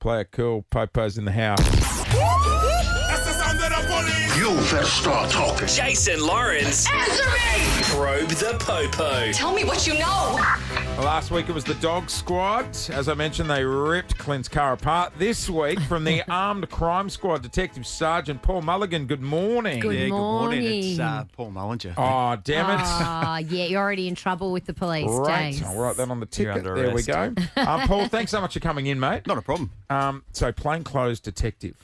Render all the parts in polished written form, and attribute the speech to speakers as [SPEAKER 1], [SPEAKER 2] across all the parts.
[SPEAKER 1] Play it cool. Popo's in the house.
[SPEAKER 2] You first start talking.
[SPEAKER 3] Jason Lawrence.
[SPEAKER 2] Answer me!
[SPEAKER 3] Probe the Popo.
[SPEAKER 4] Tell me what you know.
[SPEAKER 1] Last week it was the dog squad. As I mentioned, they ripped Clint's car apart. This week, from the armed crime squad, Detective Sergeant Paul Mulligan. Good morning.
[SPEAKER 4] Good morning.
[SPEAKER 5] It's Paul Mullinger.
[SPEAKER 1] Oh, damn it.
[SPEAKER 4] Ah, yeah, you're already in trouble with the police,
[SPEAKER 1] Right,
[SPEAKER 4] Jace.
[SPEAKER 1] I'll write that on the ticket.
[SPEAKER 5] under
[SPEAKER 1] There we
[SPEAKER 5] arrest.
[SPEAKER 1] go. Paul, thanks so much for coming in, mate.
[SPEAKER 5] Not a problem.
[SPEAKER 1] So, plainclothes detective.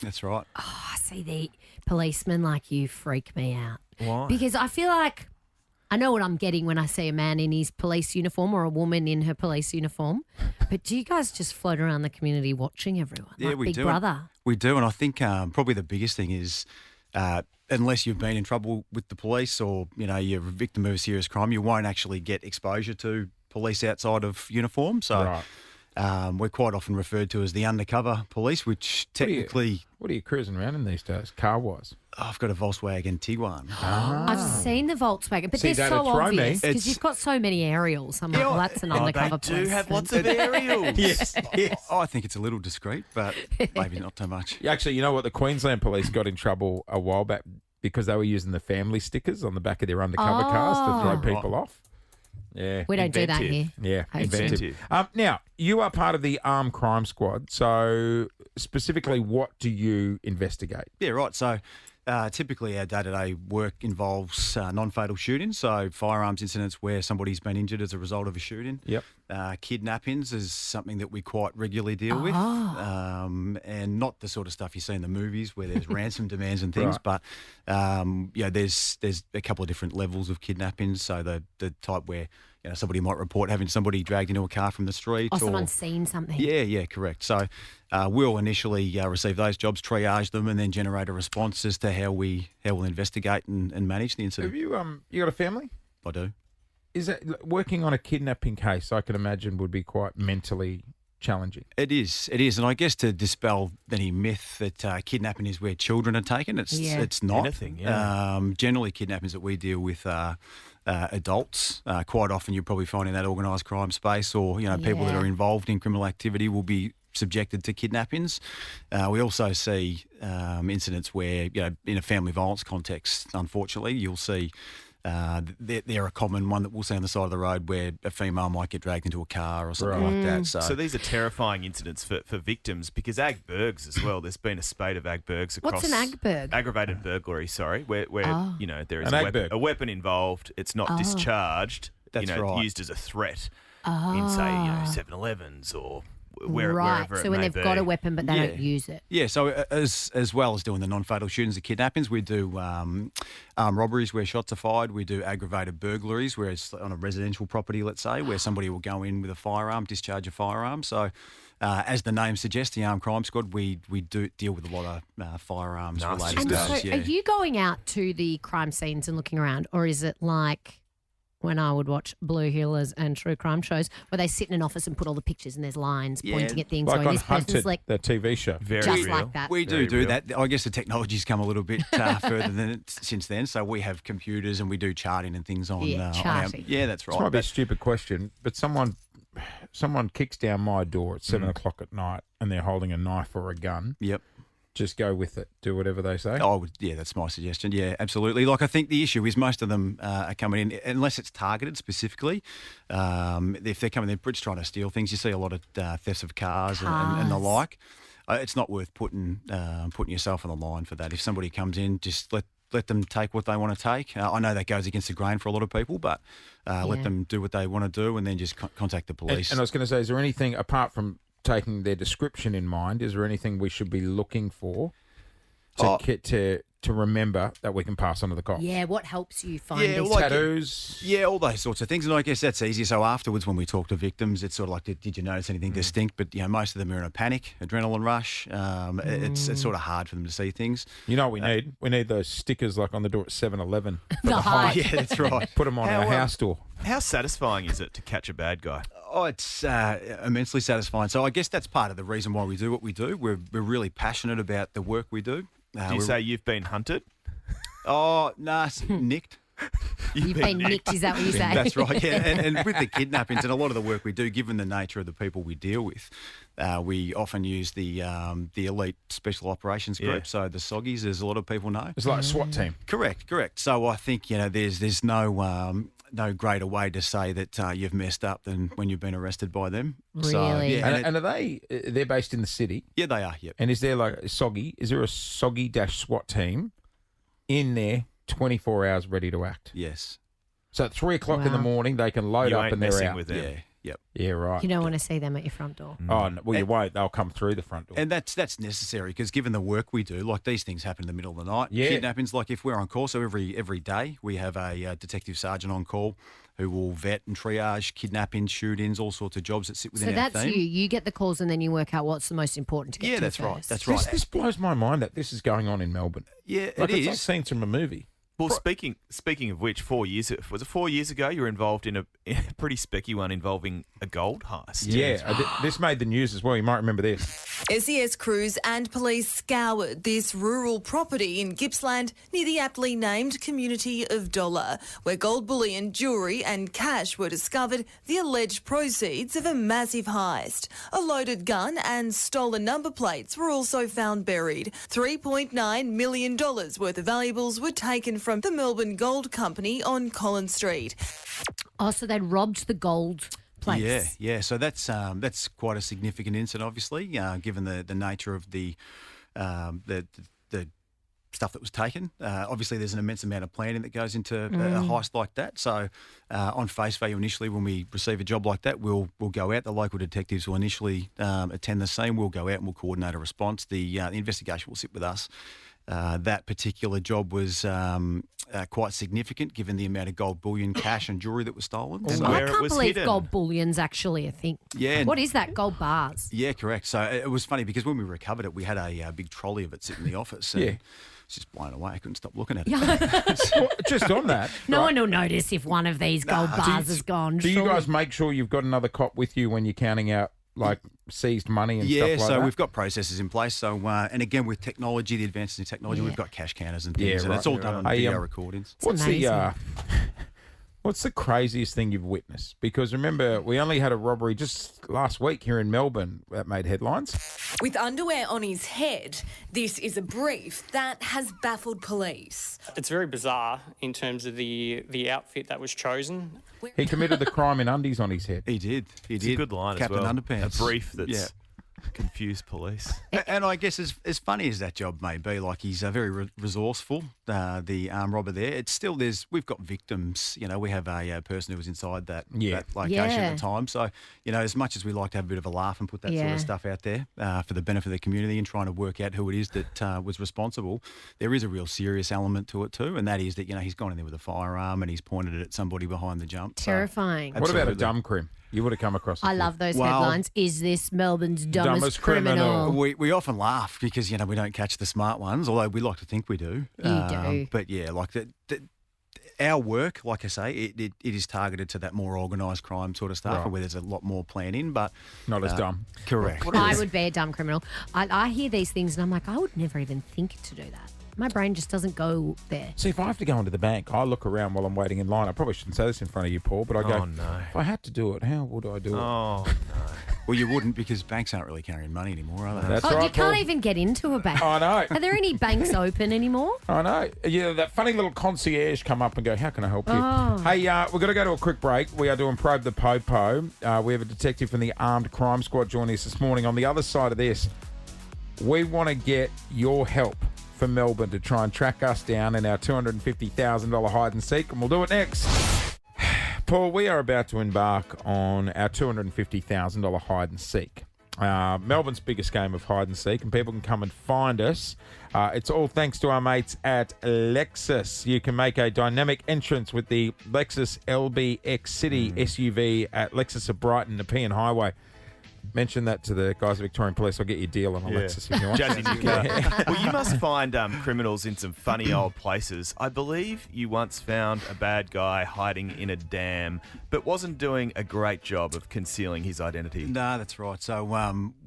[SPEAKER 5] That's right.
[SPEAKER 4] I see the policemen like you freak me out.
[SPEAKER 5] Why?
[SPEAKER 4] Because I feel like I know what I'm getting when I see a man in his police uniform or a woman in her police uniform. But do you guys just float around the community watching everyone?
[SPEAKER 5] Yeah,
[SPEAKER 4] like
[SPEAKER 5] we
[SPEAKER 4] Big
[SPEAKER 5] do.
[SPEAKER 4] Brother?
[SPEAKER 5] We do, and I think probably the biggest thing is unless you've been in trouble with the police or, you're a victim of a serious crime, you won't actually get exposure to police outside of uniform. So
[SPEAKER 1] Right.
[SPEAKER 5] we're quite often referred to as the undercover police, which technically...
[SPEAKER 1] What are you cruising around in these days, car-wise?
[SPEAKER 5] I've got a Volkswagen Tiguan.
[SPEAKER 4] I've seen the Volkswagen, but
[SPEAKER 1] See,
[SPEAKER 4] they're
[SPEAKER 1] that'd
[SPEAKER 4] so
[SPEAKER 1] throw me.
[SPEAKER 4] obvious because
[SPEAKER 5] It's-
[SPEAKER 4] you've got so many aerials. I'm like, well, that's an undercover police.
[SPEAKER 5] of aerials.
[SPEAKER 1] Yes.
[SPEAKER 5] I think it's a little discreet, but maybe not too much.
[SPEAKER 1] Actually, you know what? The Queensland Police got in trouble a while back because they were using the family stickers on the back of their undercover cars to throw people off. Yeah.
[SPEAKER 4] We don't do that
[SPEAKER 6] Inventive.
[SPEAKER 4] here.
[SPEAKER 1] Yeah,
[SPEAKER 4] Hopefully.
[SPEAKER 1] inventive. Now, you are part of the armed crime squad. So, specifically, what do you investigate?
[SPEAKER 5] Yeah, right. So typically our day-to-day work involves non-fatal shootings, so firearms incidents where somebody's been injured as a result of a shooting.
[SPEAKER 1] Yep.
[SPEAKER 5] Kidnappings is something that we quite regularly deal with, and not the sort of stuff you see in the movies where there's ransom demands and things,
[SPEAKER 1] Right.
[SPEAKER 5] but there's a couple of different levels of kidnappings. So the type where somebody might report having somebody dragged into a car from the street,
[SPEAKER 4] Or someone's seen something.
[SPEAKER 5] yeah, correct. So we'll initially receive those jobs, triage them, and then generate a response as to how we'll investigate and manage the
[SPEAKER 1] Have
[SPEAKER 5] incident.
[SPEAKER 1] you got a family?
[SPEAKER 5] I do.
[SPEAKER 1] Is it working on a kidnapping case? I can imagine would be quite mentally challenging.
[SPEAKER 5] It is, and I guess to dispel any myth that kidnapping is where children are taken, it's not.
[SPEAKER 6] Anything, yeah.
[SPEAKER 5] Generally, kidnappings that we deal with are adults. Quite often, you'll probably find in that organised crime space, or people that
[SPEAKER 4] Yeah.
[SPEAKER 5] are involved in criminal activity will be subjected to kidnappings. We also see incidents where, in a family violence context, unfortunately, you'll see. They're a common one that we'll see on the side of the road where a female might get dragged into a car or something like that.
[SPEAKER 6] So these are terrifying incidents for victims because ag burgs as well. There's been a spate of ag burgs across.
[SPEAKER 4] What's an ag burg?
[SPEAKER 6] Aggravated burglary, sorry, where there is
[SPEAKER 1] An ag burg.
[SPEAKER 6] a weapon involved. It's not discharged.
[SPEAKER 5] That's right.
[SPEAKER 6] Used as a threat in say 7-Elevens or wherever
[SPEAKER 4] right.
[SPEAKER 6] it
[SPEAKER 4] So when
[SPEAKER 6] may
[SPEAKER 4] they've got a
[SPEAKER 6] be.
[SPEAKER 4] weapon but they
[SPEAKER 5] Yeah.
[SPEAKER 4] don't use it.
[SPEAKER 5] Yeah, so as well as doing the non-fatal shootings and kidnappings, we do armed robberies where shots are fired. We do aggravated burglaries where it's on a residential property, let's say, where somebody will go in with a firearm, discharge a firearm. So as the name suggests, the armed crime squad, we do deal with a lot of firearms
[SPEAKER 6] Nasty
[SPEAKER 5] related
[SPEAKER 4] And
[SPEAKER 5] to
[SPEAKER 6] stuff.
[SPEAKER 4] so
[SPEAKER 5] those. Yeah.
[SPEAKER 4] are you going out to the crime scenes and looking around, or is it like when I would watch Blue Heelers and true crime shows where they sit in an office and put all the pictures and there's lines
[SPEAKER 5] Yeah,
[SPEAKER 4] pointing at things
[SPEAKER 1] Like
[SPEAKER 4] going,
[SPEAKER 1] on
[SPEAKER 4] this person's
[SPEAKER 1] Hunted,
[SPEAKER 4] like
[SPEAKER 1] the TV show.
[SPEAKER 6] Very
[SPEAKER 4] just
[SPEAKER 6] real.
[SPEAKER 4] like that.
[SPEAKER 5] We
[SPEAKER 6] Very
[SPEAKER 5] do
[SPEAKER 6] real.
[SPEAKER 5] that. I guess the technology's come a little bit further than it since then. So we have computers and we do charting and things on.
[SPEAKER 4] Yeah,
[SPEAKER 5] on our-
[SPEAKER 4] charting.
[SPEAKER 5] yeah, that's
[SPEAKER 1] This
[SPEAKER 5] right.
[SPEAKER 1] might be a
[SPEAKER 5] But-
[SPEAKER 1] stupid question, but someone kicks down my door at 7 o'clock at night and they're holding a knife or a gun.
[SPEAKER 5] Yep.
[SPEAKER 1] Just go with it. Do whatever they say.
[SPEAKER 5] Yeah, that's my suggestion. Yeah, absolutely. Like, I think the issue is most of them are coming in, unless it's targeted specifically. If they're coming in, they're just trying to steal things. You see a lot of thefts of cars and the
[SPEAKER 4] Cars.
[SPEAKER 5] like. It's not worth putting yourself on the line for that. If somebody comes in, just let them take what they want to take. I know that goes against the grain for a lot of people, but let them do what they want to do and then just contact the police.
[SPEAKER 1] And I was going to say, is there anything apart from taking their description in mind? Is there anything we should be looking for to remember that we can pass on to the cops?
[SPEAKER 4] Yeah, what helps you find
[SPEAKER 5] Yeah,
[SPEAKER 4] these
[SPEAKER 5] like-
[SPEAKER 1] Tattoos.
[SPEAKER 5] Yeah, all those sorts of things. And I guess that's easy. So afterwards, when we talk to victims, it's sort of like, did you notice anything distinct? But, most of them are in a panic, adrenaline rush. It's sort of hard for them to see things.
[SPEAKER 1] You know what we need? We need those stickers like on the door at 7-Eleven.
[SPEAKER 4] The hype.
[SPEAKER 5] Yeah, that's right.
[SPEAKER 1] Put them on
[SPEAKER 6] How,
[SPEAKER 1] our house door.
[SPEAKER 6] How satisfying is it to catch a bad guy?
[SPEAKER 5] Oh, it's immensely satisfying. So I guess that's part of the reason why we do what we do. We're really passionate about the work we do.
[SPEAKER 6] Do you say you've been hunted?
[SPEAKER 5] Oh, nah, nicked.
[SPEAKER 4] You've been nicked, is that what you say?
[SPEAKER 5] That's right, yeah. And with the kidnappings and a lot of the work we do, given the nature of the people we deal with, we often use the elite special operations group, so the Soggies, as a lot of people know.
[SPEAKER 1] It's like a SWAT team.
[SPEAKER 5] Correct. So I think, there's no greater way to say that you've messed up than when you've been arrested by them.
[SPEAKER 4] Really?
[SPEAKER 5] So, yeah,
[SPEAKER 1] And are they're based in the city?
[SPEAKER 5] yeah, they are, yep.
[SPEAKER 1] And is there like is there a Soggy-SWAT team in there 24 hours ready to act?
[SPEAKER 5] Yes.
[SPEAKER 1] So at 3 o'clock in the
[SPEAKER 4] Wow.
[SPEAKER 1] morning, they can load
[SPEAKER 6] You
[SPEAKER 1] up
[SPEAKER 6] ain't
[SPEAKER 1] and they're
[SPEAKER 6] messing
[SPEAKER 1] out.
[SPEAKER 6] with them.
[SPEAKER 5] Yeah, yep.
[SPEAKER 1] Yeah, right.
[SPEAKER 4] You don't want to see them at your front door.
[SPEAKER 1] Oh, no, well, you won't. They'll come through the front door.
[SPEAKER 5] And that's necessary because given the work we do, like these things happen in the middle of the night.
[SPEAKER 1] Yeah.
[SPEAKER 5] Kidnappings, like if we're on call, so every day we have a detective sergeant on call who will vet and triage kidnappings, shoot-ins, all sorts of jobs that sit within
[SPEAKER 4] So
[SPEAKER 5] our
[SPEAKER 4] that's
[SPEAKER 5] team.
[SPEAKER 4] you. You get the calls and then you work out what's the most important to get
[SPEAKER 5] Yeah,
[SPEAKER 4] to
[SPEAKER 5] that's right.
[SPEAKER 4] first.
[SPEAKER 5] That's right.
[SPEAKER 1] This blows my mind that this is going on in Melbourne.
[SPEAKER 5] Yeah,
[SPEAKER 1] Like
[SPEAKER 5] it
[SPEAKER 1] it's like
[SPEAKER 5] is.
[SPEAKER 1] scenes from a movie.
[SPEAKER 6] Well, speaking of which, 4 years was it 4 years ago? You were involved in a pretty specky one involving a gold heist.
[SPEAKER 1] This made the news as well. You might remember this.
[SPEAKER 7] SES crews and police scoured this rural property in Gippsland near the aptly named community of Dollar, where gold bullion, jewellery and cash were discovered, the alleged proceeds of a massive heist. A loaded gun and stolen number plates were also found buried. $3.9 million worth of valuables were taken from the Melbourne Gold Company on Collins Street.
[SPEAKER 4] Oh, so they'd robbed the gold place.
[SPEAKER 5] Yeah. So that's quite a significant incident, obviously, given the nature of the stuff that was taken. Obviously, there's an immense amount of planning that goes into a heist like that. So, on face value, initially, when we receive a job like that, we'll go out. The local detectives will initially attend the scene. We'll go out and we'll coordinate a response. The investigation will sit with us. That particular job was quite significant given the amount of gold bullion, cash and jewellery that was stolen.
[SPEAKER 6] And
[SPEAKER 5] So-
[SPEAKER 4] I
[SPEAKER 6] where it
[SPEAKER 4] can't
[SPEAKER 6] was
[SPEAKER 4] believe
[SPEAKER 6] hidden.
[SPEAKER 4] gold bullion's actually a thing.
[SPEAKER 5] Yeah.
[SPEAKER 4] What is that? Gold bars.
[SPEAKER 5] Yeah, correct. So it was funny because when we recovered it, we had a big trolley of it sitting in the office. And
[SPEAKER 1] Yeah.
[SPEAKER 5] it's just blown away. I couldn't stop looking at it.
[SPEAKER 1] Well, just on that.
[SPEAKER 4] No
[SPEAKER 1] right,
[SPEAKER 4] one will notice if one of these gold bars has gone.
[SPEAKER 1] Do you
[SPEAKER 4] surely.
[SPEAKER 1] guys make sure you've got another cop with you when you're counting out like seized money and
[SPEAKER 5] Yeah,
[SPEAKER 1] stuff like
[SPEAKER 5] so
[SPEAKER 1] that?
[SPEAKER 5] we've got processes in place. So, and again, with technology, the advances in technology,
[SPEAKER 4] Yeah.
[SPEAKER 5] we've got cash counters and things,
[SPEAKER 1] Yeah,
[SPEAKER 5] and
[SPEAKER 1] right,
[SPEAKER 5] it's all
[SPEAKER 1] yeah,
[SPEAKER 5] done
[SPEAKER 1] right.
[SPEAKER 5] on
[SPEAKER 1] Hey,
[SPEAKER 5] video recordings.
[SPEAKER 1] What's
[SPEAKER 4] amazing.
[SPEAKER 1] What's the craziest thing you've witnessed? Because remember, we only had a robbery just last week here in Melbourne that made headlines.
[SPEAKER 7] With underwear on his head, this is a brief that has baffled police.
[SPEAKER 8] It's very bizarre in terms of the outfit that was chosen.
[SPEAKER 1] He committed the crime in undies on his head.
[SPEAKER 5] He did.
[SPEAKER 6] It's a good line
[SPEAKER 5] Captain
[SPEAKER 6] as well.
[SPEAKER 5] Underpants.
[SPEAKER 6] A brief that's
[SPEAKER 5] Yeah.
[SPEAKER 6] confused police.
[SPEAKER 5] And I guess as funny as that job may be, like he's very resourceful, the armed robber there, it's still we've got victims. We have a person who was inside that location at
[SPEAKER 4] Yeah.
[SPEAKER 5] the time. So, as much as we like to have a bit of a laugh and put that sort
[SPEAKER 4] Yeah.
[SPEAKER 5] of stuff out there for the benefit of the community and trying to work out who it is that was responsible, there is a real serious element to it too, and that is that, he's gone in there with a firearm and he's pointed it at somebody behind the jump. So-
[SPEAKER 4] Terrifying.
[SPEAKER 1] What about a
[SPEAKER 5] Absolutely.
[SPEAKER 1] dumb crim? You would have come across.
[SPEAKER 4] I love those
[SPEAKER 5] Well-
[SPEAKER 4] headlines. Is this Melbourne's dumbest,
[SPEAKER 1] Dumbest criminal.
[SPEAKER 5] We often laugh because, we don't catch the smart ones, although we like to think we do.
[SPEAKER 4] You do.
[SPEAKER 5] But yeah, like our work, like I say, it is targeted to that more organised crime sort of stuff,
[SPEAKER 1] Right.
[SPEAKER 5] where there's a lot more planning, but
[SPEAKER 1] Not as dumb.
[SPEAKER 5] correct.
[SPEAKER 4] I would be a dumb criminal. I hear these things and I'm like, I would never even think to do that. My brain just doesn't go there.
[SPEAKER 1] See, if I have to go into the bank, I look around while I'm waiting in line. I probably shouldn't say this in front of you, Paul, but I go,
[SPEAKER 6] Oh, no.
[SPEAKER 1] if I had to do it, how would I do it?
[SPEAKER 6] Oh,
[SPEAKER 5] Well, you wouldn't because banks aren't really carrying money anymore, are they?
[SPEAKER 1] That's
[SPEAKER 4] Oh,
[SPEAKER 1] right,
[SPEAKER 4] you can't
[SPEAKER 1] Paul.
[SPEAKER 4] even get into a bank.
[SPEAKER 1] I know.
[SPEAKER 4] Are there any banks open anymore?
[SPEAKER 1] I know. Yeah, that funny little concierge come up and go, how can I help you?
[SPEAKER 4] Oh.
[SPEAKER 1] Hey, we've got to go to a quick break. We are doing Probe the Popo. We have a detective from the Armed Crime Squad joining us this morning. On the other side of this, we want to get your help for Melbourne to try and track us down in our $250,000 hide and seek, and we'll do it next. Paul, we are about to embark on our $250,000 hide and seek. Melbourne's biggest game of hide and seek, and people can come and find us. It's all thanks to our mates at Lexus. You can make a dynamic entrance with the Lexus LBX City SUV at Lexus of Brighton, Nepean Highway. Mention that to the guys at Victorian Police. I'll get you a deal on a Lexus if you want.
[SPEAKER 6] Jazzy new car. Well, you must find criminals in some funny old places. I believe you once found a bad guy hiding in a dam, but wasn't doing a great job of concealing his identity.
[SPEAKER 5] No, that's right. So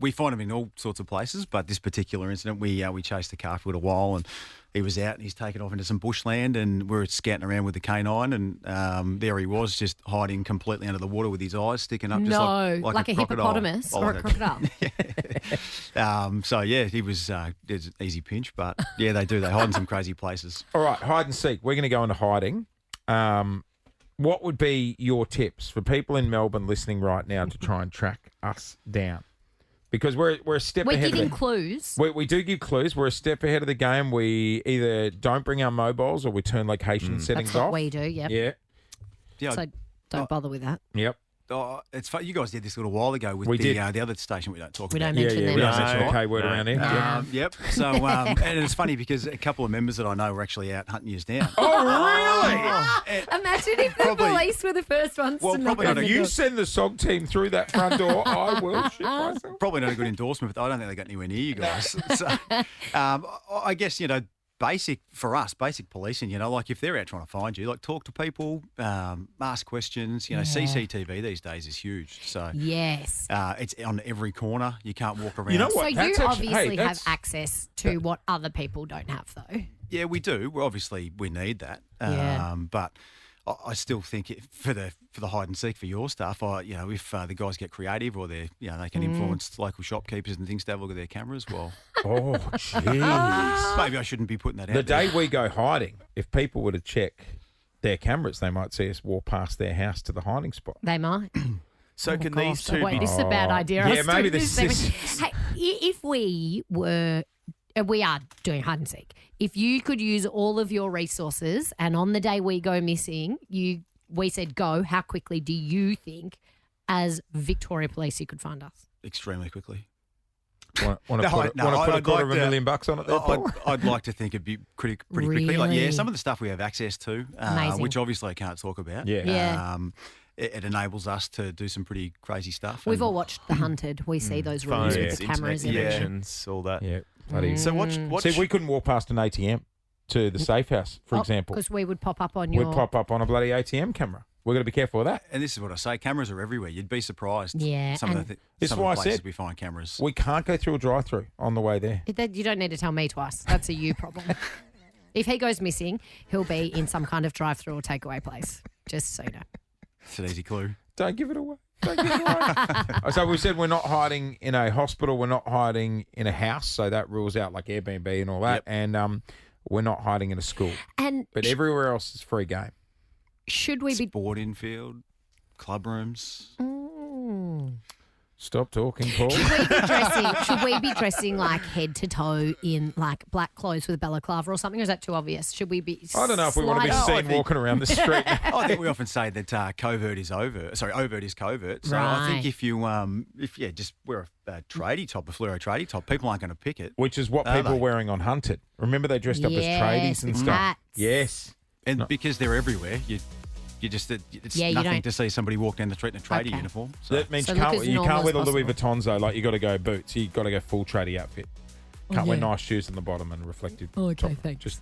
[SPEAKER 5] we find them in all sorts of places, but this particular incident, we chased the car for a little while and he was out and he's taken off into some bushland, and we were scouting around with the canine, and there he was, just hiding completely under the water with his eyes sticking up, just like
[SPEAKER 4] a
[SPEAKER 5] crocodile.
[SPEAKER 4] hippopotamus or a crocodile.
[SPEAKER 5] So yeah, he was it's an easy pinch, but yeah, they hide in some crazy places.
[SPEAKER 1] All right, hide and seek. We're going to go into hiding. What would be your tips for people in Melbourne listening right now to try and track us down? Because we're a step
[SPEAKER 4] We're
[SPEAKER 1] ahead.
[SPEAKER 4] giving clues.
[SPEAKER 1] We do give clues. We're a step ahead of the game. We either don't bring our mobiles or we turn location settings
[SPEAKER 4] That's what
[SPEAKER 1] off.
[SPEAKER 4] we do, yep.
[SPEAKER 1] Yeah.
[SPEAKER 5] Yeah,
[SPEAKER 4] So don't bother with that.
[SPEAKER 1] Yep.
[SPEAKER 5] it's funny. You guys did this a little while ago with
[SPEAKER 1] We
[SPEAKER 5] the
[SPEAKER 1] did.
[SPEAKER 5] the other station we don't talk
[SPEAKER 4] We
[SPEAKER 5] about.
[SPEAKER 4] don't mention them.
[SPEAKER 1] We don't
[SPEAKER 4] No.
[SPEAKER 1] mention the K word around here.
[SPEAKER 5] Yep. So, and it's funny because a couple of members that I know were actually out hunting yous down.
[SPEAKER 1] Oh, really?
[SPEAKER 4] Imagine if the
[SPEAKER 5] Probably-
[SPEAKER 4] police were the first ones
[SPEAKER 5] Well,
[SPEAKER 4] to knock
[SPEAKER 5] probably
[SPEAKER 4] on
[SPEAKER 5] not
[SPEAKER 4] the
[SPEAKER 1] You
[SPEAKER 4] door.
[SPEAKER 1] send the SOG team through that front door, I will shit myself.
[SPEAKER 5] Probably not a good endorsement, but I don't think they got anywhere near you guys. So, I guess, basic policing, like if they're out trying to find you, like talk to people, ask questions, CCTV these days is huge. So
[SPEAKER 4] Yes.
[SPEAKER 5] it's on every corner. You can't walk around.
[SPEAKER 1] You know
[SPEAKER 4] So
[SPEAKER 1] what?
[SPEAKER 4] you
[SPEAKER 1] That's actually-
[SPEAKER 4] obviously
[SPEAKER 1] hey,
[SPEAKER 4] have
[SPEAKER 1] that's-
[SPEAKER 4] access to what other people don't have, though.
[SPEAKER 5] Yeah, we do. Well, obviously, we need that.
[SPEAKER 4] Yeah.
[SPEAKER 5] But I still think for the hide and seek for your stuff, if the guys get creative or they can influence local shopkeepers and things to have a look at their cameras, well,
[SPEAKER 1] Oh, jeez.
[SPEAKER 5] maybe I shouldn't be putting that out
[SPEAKER 1] The
[SPEAKER 5] there.
[SPEAKER 1] day we go hiding, if people were to check their cameras, they might see us walk past their house to the hiding spot.
[SPEAKER 4] They might.
[SPEAKER 6] So can these
[SPEAKER 4] Gosh,
[SPEAKER 6] two
[SPEAKER 4] wait,
[SPEAKER 6] be...
[SPEAKER 4] this is a bad idea.
[SPEAKER 1] Yeah,
[SPEAKER 4] Us
[SPEAKER 1] maybe
[SPEAKER 4] doing
[SPEAKER 1] this
[SPEAKER 4] segment.
[SPEAKER 1] is-
[SPEAKER 4] Hey, if we were... We are doing hide and seek. If you could use all of your resources and on the day we go missing, we said go, how quickly do you think as Victoria Police you could find us?
[SPEAKER 5] Extremely quickly.
[SPEAKER 1] Want to
[SPEAKER 5] No,
[SPEAKER 1] put
[SPEAKER 5] no,
[SPEAKER 1] a
[SPEAKER 5] I'd
[SPEAKER 1] quarter of
[SPEAKER 5] like
[SPEAKER 1] $1
[SPEAKER 5] to-
[SPEAKER 1] million bucks on it there, Paul?
[SPEAKER 5] I'd like to think it'd be pretty quickly. Like,
[SPEAKER 4] Really?
[SPEAKER 5] some of the stuff we have access to,
[SPEAKER 4] Amazing.
[SPEAKER 5] which obviously I can't talk about.
[SPEAKER 1] Yeah.
[SPEAKER 4] Yeah.
[SPEAKER 5] It enables us to do some pretty crazy stuff.
[SPEAKER 4] We've
[SPEAKER 5] and-
[SPEAKER 4] all watched The Hunted. We see those rooms
[SPEAKER 6] phones,
[SPEAKER 4] with the cameras in
[SPEAKER 6] internet
[SPEAKER 4] it.
[SPEAKER 6] connections, all that.
[SPEAKER 1] Yeah, bloody.
[SPEAKER 6] So what?
[SPEAKER 1] See, we couldn't walk past an ATM to the safe house, for example.
[SPEAKER 4] Because we would pop up on your...
[SPEAKER 1] We'd pop up on a bloody ATM camera. We've got to be careful of that.
[SPEAKER 5] And this is what I say: cameras are everywhere. You'd be surprised.
[SPEAKER 4] Yeah,
[SPEAKER 5] some of
[SPEAKER 4] and-
[SPEAKER 5] the
[SPEAKER 1] This
[SPEAKER 5] some
[SPEAKER 1] is why
[SPEAKER 5] of the
[SPEAKER 1] I
[SPEAKER 5] places
[SPEAKER 1] said-
[SPEAKER 5] we find cameras.
[SPEAKER 1] We can't go through a drive-through on the way there.
[SPEAKER 4] You don't need to tell me twice. That's a you problem. If he goes missing, he'll be in some kind of drive-through or takeaway place. Just so you know.
[SPEAKER 5] It's an easy clue.
[SPEAKER 1] Don't give it away. Don't give it away. So we said we're not hiding in a hospital. We're not hiding in a house. So that rules out like Airbnb and all that.
[SPEAKER 5] Yep.
[SPEAKER 1] And we're not hiding in a school.
[SPEAKER 4] And
[SPEAKER 1] But everywhere else is free game.
[SPEAKER 4] should we be...
[SPEAKER 5] Sporting field, club rooms.
[SPEAKER 1] Stop talking, Paul.
[SPEAKER 4] Should we be dressing like head to toe in like black clothes with a balaclava or something? Or is that too obvious? Should we be?
[SPEAKER 1] I don't know if we want to be
[SPEAKER 4] sliding-
[SPEAKER 1] seen walking around the street.
[SPEAKER 5] I think we often say that covert is overt. Sorry, overt is covert. So I think
[SPEAKER 4] Right.
[SPEAKER 5] if you just wear a tradie top, a fluoro tradie top, people aren't going to pick it.
[SPEAKER 1] Which is what
[SPEAKER 5] Are
[SPEAKER 1] people
[SPEAKER 5] they?
[SPEAKER 1] are wearing on Hunted. Remember they dressed up as
[SPEAKER 4] Yes,
[SPEAKER 1] tradies and
[SPEAKER 4] with
[SPEAKER 1] stuff?
[SPEAKER 4] hats.
[SPEAKER 1] Yes.
[SPEAKER 5] And because they're everywhere, it's
[SPEAKER 4] Yeah, you
[SPEAKER 5] nothing
[SPEAKER 4] don't-
[SPEAKER 5] to see somebody walk down the street in a tradie
[SPEAKER 4] Okay.
[SPEAKER 5] uniform. So
[SPEAKER 1] That means
[SPEAKER 4] So
[SPEAKER 1] you
[SPEAKER 4] look
[SPEAKER 1] can't,
[SPEAKER 4] as
[SPEAKER 1] you
[SPEAKER 4] normal
[SPEAKER 1] can't wear the
[SPEAKER 4] as
[SPEAKER 1] Louis
[SPEAKER 4] possible.
[SPEAKER 1] Vuittons though. Like you got to go boots. You got to go full tradie outfit. Can't wear
[SPEAKER 4] yeah.
[SPEAKER 1] nice shoes on the bottom and reflective.
[SPEAKER 4] Oh, okay,
[SPEAKER 1] top.
[SPEAKER 4] thanks.
[SPEAKER 1] Just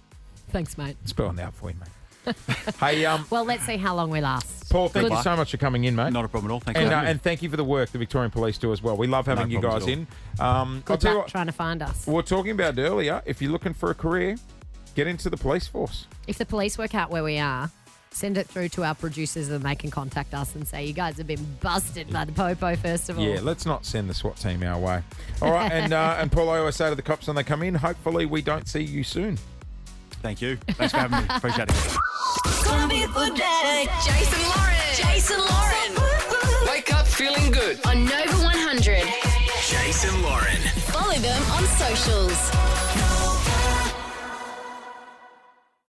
[SPEAKER 4] Thanks, mate.
[SPEAKER 1] spelling it out for you, mate. Hey,
[SPEAKER 4] Well, let's see how long we last.
[SPEAKER 1] Paul, thank
[SPEAKER 5] Good
[SPEAKER 1] you
[SPEAKER 5] luck.
[SPEAKER 1] so much for coming in, mate.
[SPEAKER 5] not a problem at all. Thank you.
[SPEAKER 1] And thank you for the work the Victorian Police do as well. We love having
[SPEAKER 5] No
[SPEAKER 1] you guys
[SPEAKER 5] problems
[SPEAKER 1] in. I'll
[SPEAKER 4] Good
[SPEAKER 1] tell you
[SPEAKER 4] luck
[SPEAKER 1] what,
[SPEAKER 4] trying to find us.
[SPEAKER 1] we were talking about it earlier. If you're looking for a career, get into the police force.
[SPEAKER 4] If the police work out where we are, send it through to our producers and they can contact us and say, you guys have been busted by the Popo Festival.
[SPEAKER 1] Yeah, let's not send the SWAT team our way. All right, and Paul, I always say to the cops when they come in, hopefully we don't see you soon.
[SPEAKER 5] Thank you. Thanks for having me. Appreciate it.
[SPEAKER 9] Jason Lauren.
[SPEAKER 3] Wake up feeling good.
[SPEAKER 9] On Nova 100.
[SPEAKER 3] Jason Lauren.
[SPEAKER 9] Follow them on socials.